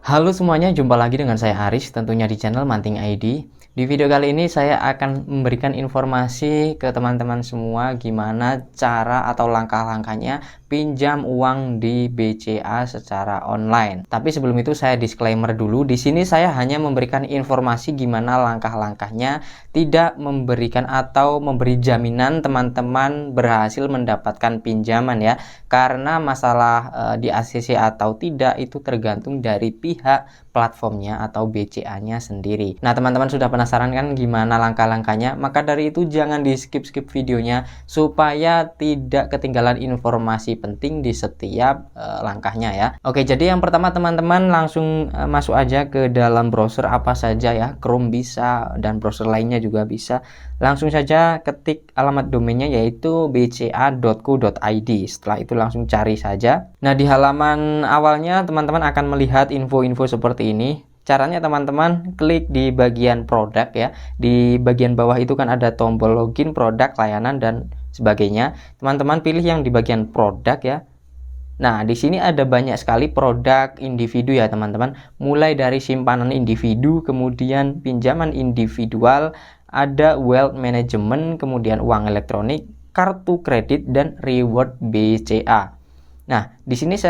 Halo semuanya, jumpa lagi dengan saya Aris, tentunya di channel Manting ID. Di video kali ini saya akan memberikan informasi ke teman-teman semua gimana cara atau langkah-langkahnya pinjam uang di BCA secara online. Tapi sebelum itu saya disclaimer dulu. Di sini saya hanya memberikan informasi gimana langkah-langkahnya, tidak memberikan atau memberi jaminan teman-teman berhasil mendapatkan pinjaman ya. Karena masalah di ACC atau tidak itu tergantung dari pihak platformnya atau BCA-nya sendiri. Nah, teman-teman sudah penasaran kan gimana langkah-langkahnya? Maka dari itu jangan di skip-skip videonya supaya tidak ketinggalan informasi penting di setiap langkahnya ya. Oke, jadi yang pertama teman-teman langsung masuk aja ke dalam browser apa saja ya. Chrome bisa dan browser lainnya juga bisa. Langsung saja ketik alamat domainnya yaitu bca.co.id. Setelah itu langsung cari saja. Nah, di halaman awalnya teman-teman akan melihat info-info seperti ini. Caranya teman-teman klik di bagian produk ya. Di bagian bawah itu kan ada tombol login, produk, layanan dan sebagainya. Teman-teman pilih yang di bagian produk ya. Nah, di sini ada banyak sekali produk individu ya teman-teman. Mulai dari simpanan individu, kemudian pinjaman individual, ada wealth management, kemudian uang elektronik, kartu kredit dan reward BCA. Nah, di sini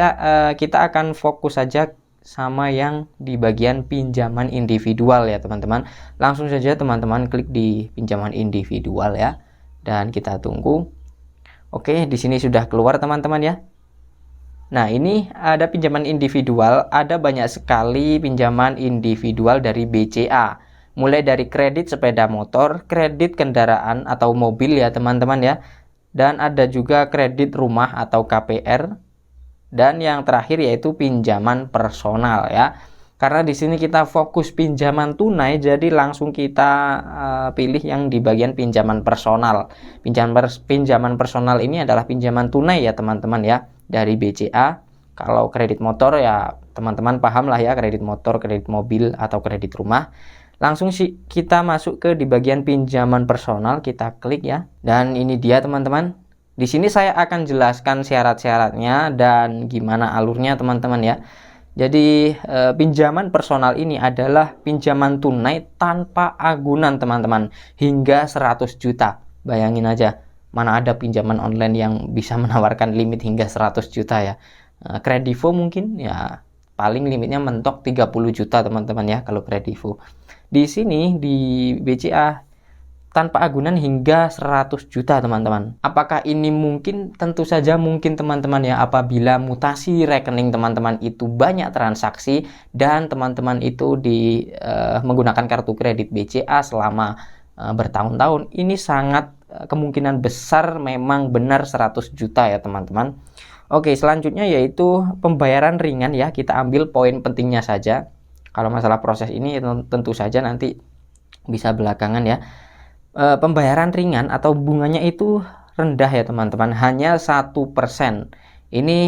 kita akan fokus saja sama yang di bagian pinjaman individual ya teman-teman. Langsung saja teman-teman klik di pinjaman individual ya. Dan kita tunggu. Oke, di sini sudah keluar teman-teman ya. Nah, ini ada pinjaman individual, ada banyak sekali pinjaman individual dari BCA. Mulai dari kredit sepeda motor, kredit kendaraan atau mobil ya teman-teman ya. Dan ada juga kredit rumah atau KPR. Dan yang terakhir yaitu pinjaman personal ya. Karena di sini kita fokus pinjaman tunai, jadi langsung kita pilih yang di bagian pinjaman personal. Pinjaman personal ini adalah pinjaman tunai ya teman-teman ya dari BCA. Kalau kredit motor ya teman-teman paham lah ya, kredit motor, kredit mobil atau kredit rumah. Langsung sih kita masuk ke di bagian pinjaman personal, kita klik ya. Dan ini dia teman-teman. Di sini saya akan jelaskan syarat-syaratnya dan gimana alurnya teman-teman ya. Jadi pinjaman personal ini adalah pinjaman tunai tanpa agunan teman-teman hingga 100 juta. Bayangin aja, mana ada pinjaman online yang bisa menawarkan limit hingga 100 juta ya. Kredivo mungkin ya paling limitnya mentok 30 juta teman-teman ya kalau Kredivo. Di sini di BCA tanpa agunan hingga 100 juta teman-teman. Apakah ini mungkin? Tentu saja mungkin teman-teman ya, apabila mutasi rekening teman-teman itu banyak transaksi dan teman-teman itu menggunakan kartu kredit BCA selama bertahun-tahun. Ini sangat kemungkinan besar memang benar 100 juta ya teman-teman. Oke, selanjutnya yaitu pembayaran ringan ya. Kita ambil poin pentingnya saja. Kalau masalah proses ini tentu saja nanti bisa belakangan ya. Pembayaran ringan atau bunganya itu rendah ya teman-teman, hanya 1%. Ini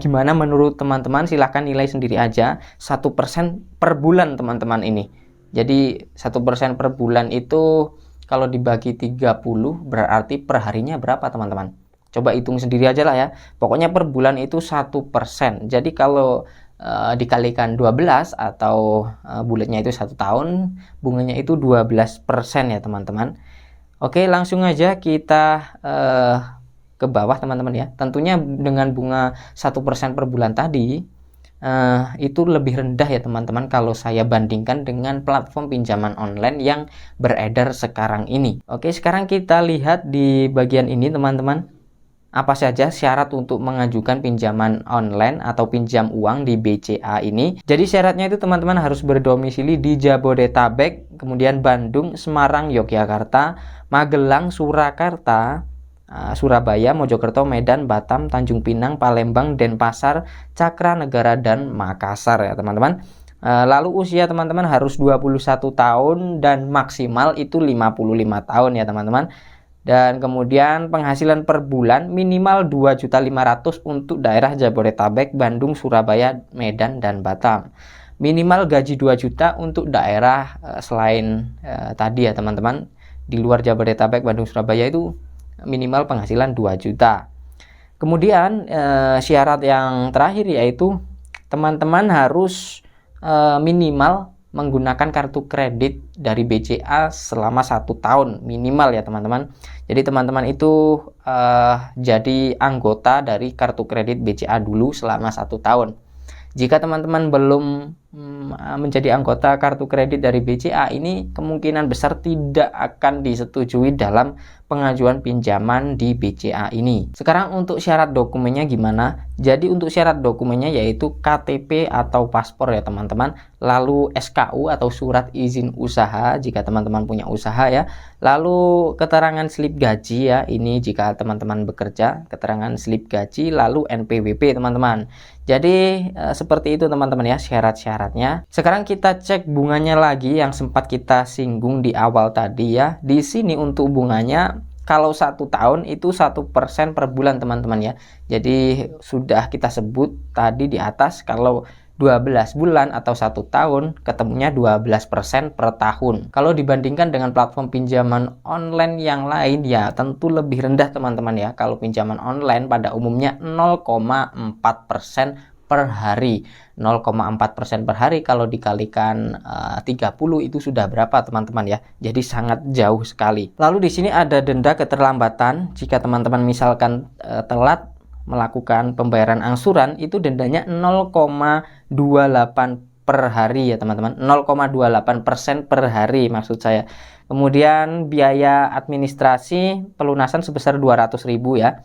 gimana menurut teman-teman, silahkan nilai sendiri aja. 1% per bulan teman-teman ini. Jadi 1% per bulan itu kalau dibagi 30 berarti per harinya berapa teman-teman? Coba hitung sendiri aja lah ya. Pokoknya per bulan itu 1%. Jadi kalau dikalikan 12 atau bulatnya itu 1 tahun, bunganya itu 12% ya teman-teman. Oke, langsung aja kita ke bawah teman-teman ya. Tentunya dengan bunga 1% per bulan tadi itu lebih rendah ya teman-teman kalau saya bandingkan dengan platform pinjaman online yang beredar sekarang ini. Oke, sekarang kita lihat di bagian ini teman-teman. Apa saja syarat untuk mengajukan pinjaman online atau pinjam uang di BCA ini? Jadi syaratnya itu teman-teman harus berdomisili di Jabodetabek, kemudian Bandung, Semarang, Yogyakarta, Magelang, Surakarta, Surabaya, Mojokerto, Medan, Batam, Tanjung Pinang, Palembang, Denpasar, Cakranegara, dan Makassar ya teman-teman. Lalu usia teman-teman harus 21 tahun dan maksimal itu 55 tahun ya teman-teman. Dan kemudian penghasilan per bulan minimal 2.500.000 untuk daerah Jabodetabek, Bandung, Surabaya, Medan, dan Batam. Minimal gaji 2 juta untuk daerah selain tadi ya teman-teman. Di luar Jabodetabek, Bandung, Surabaya itu minimal penghasilan 2 juta. Kemudian syarat yang terakhir yaitu teman-teman harus minimal menggunakan kartu kredit dari BCA selama 1 tahun minimal ya teman-teman. Jadi teman-teman itu jadi anggota dari kartu kredit BCA dulu selama 1 tahun. Jika teman-teman belum menjadi anggota kartu kredit dari BCA, ini kemungkinan besar tidak akan disetujui dalam pengajuan pinjaman di BCA ini. Sekarang untuk syarat dokumennya gimana? Jadi untuk syarat dokumennya yaitu KTP atau paspor ya teman-teman, lalu SKU atau surat izin usaha jika teman-teman punya usaha ya, lalu keterangan slip gaji ya, ini jika teman-teman bekerja, keterangan slip gaji, lalu NPWP teman-teman. Jadi seperti itu teman-teman ya syarat-syaratnya. Sekarang kita cek bunganya lagi yang sempat kita singgung di awal tadi ya. Di sini untuk bunganya kalau 1 tahun itu 1% per bulan teman-teman ya. Jadi sudah kita sebut tadi di atas kalau 12 bulan atau 1 tahun ketemunya 12% per tahun. Kalau dibandingkan dengan platform pinjaman online yang lain ya tentu lebih rendah teman-teman ya. Kalau pinjaman online pada umumnya 0,4% per hari. 0,4% per hari kalau dikalikan 30 itu sudah berapa teman-teman ya. Jadi sangat jauh sekali. Lalu di sini ada denda keterlambatan. Jika teman-teman misalkan telat melakukan pembayaran angsuran itu dendanya 0,28 per hari ya teman-teman. 0,28% per hari maksud saya. Kemudian biaya administrasi pelunasan sebesar 200.000 ya.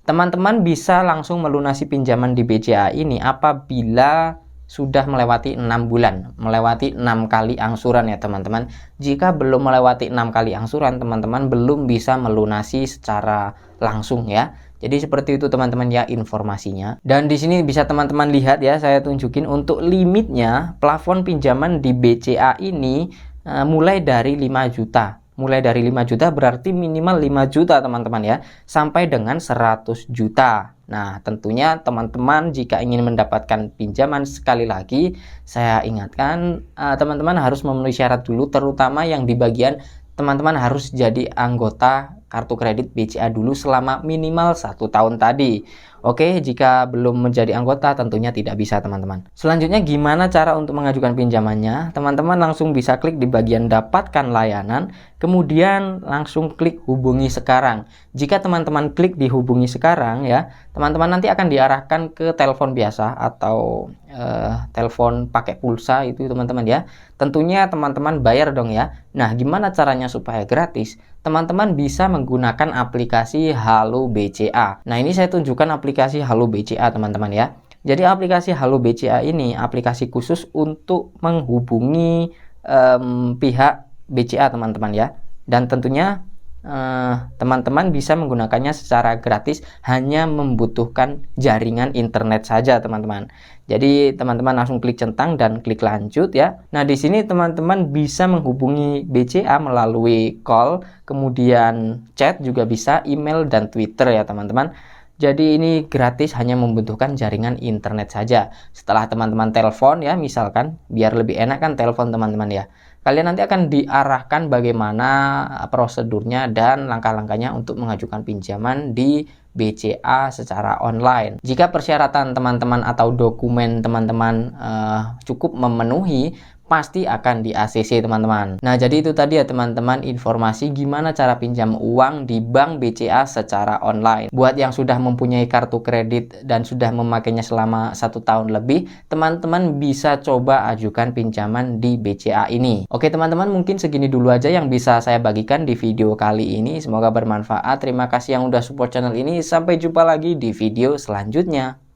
Teman-teman bisa langsung melunasi pinjaman di BCA ini apabila sudah melewati 6 bulan, melewati 6 kali angsuran ya teman-teman. Jika belum melewati 6 kali angsuran, teman-teman belum bisa melunasi secara langsung ya. Jadi seperti itu teman-teman ya informasinya. Dan di sini bisa teman-teman lihat ya, saya tunjukin untuk limitnya plafon pinjaman di BCA ini mulai dari 5 juta. Mulai dari 5 juta berarti minimal 5 juta teman-teman ya, sampai dengan 100 juta. Nah tentunya teman-teman jika ingin mendapatkan pinjaman, sekali lagi saya ingatkan teman-teman harus memenuhi syarat dulu, terutama yang di bagian teman-teman harus jadi anggota kartu kredit BCA dulu selama minimal 1 tahun tadi. Oke, jika belum menjadi anggota tentunya tidak bisa teman-teman. Selanjutnya gimana cara untuk mengajukan pinjamannya? Teman-teman langsung bisa klik di bagian dapatkan layanan, kemudian langsung klik hubungi sekarang. Jika teman-teman klik di hubungi sekarang ya, teman-teman nanti akan diarahkan ke telepon biasa atau telepon pakai pulsa itu teman-teman ya. Tentunya teman-teman bayar dong ya. Nah, gimana caranya supaya gratis? Teman-teman bisa menggunakan aplikasi Halo BCA. Nah, ini saya tunjukkan aplikasi Halo BCA teman-teman ya. Jadi aplikasi Halo BCA ini aplikasi khusus untuk menghubungi pihak BCA teman-teman ya. Dan tentunya teman-teman bisa menggunakannya secara gratis, hanya membutuhkan jaringan internet saja teman-teman. Jadi teman-teman langsung klik centang dan klik lanjut ya. Nah di sini teman-teman bisa menghubungi BCA melalui call, kemudian chat juga bisa, email dan Twitter ya teman-teman. Jadi ini gratis, hanya membutuhkan jaringan internet saja. Setelah teman-teman telepon ya, misalkan biar lebih enak kan telepon teman-teman ya. Kalian nanti akan diarahkan bagaimana prosedurnya dan langkah-langkahnya untuk mengajukan pinjaman di BCA secara online. Jika persyaratan teman-teman atau dokumen teman-teman cukup memenuhi, pasti akan di ACC teman-teman. Nah jadi itu tadi ya teman-teman informasi gimana cara pinjam uang di bank BCA secara online. Buat yang sudah mempunyai kartu kredit dan sudah memakainya selama 1 tahun lebih, teman-teman bisa coba ajukan pinjaman di BCA ini. Oke teman-teman, mungkin segini dulu aja yang bisa saya bagikan di video kali ini. Semoga bermanfaat. Terima kasih yang udah support channel ini. Sampai jumpa lagi di video selanjutnya.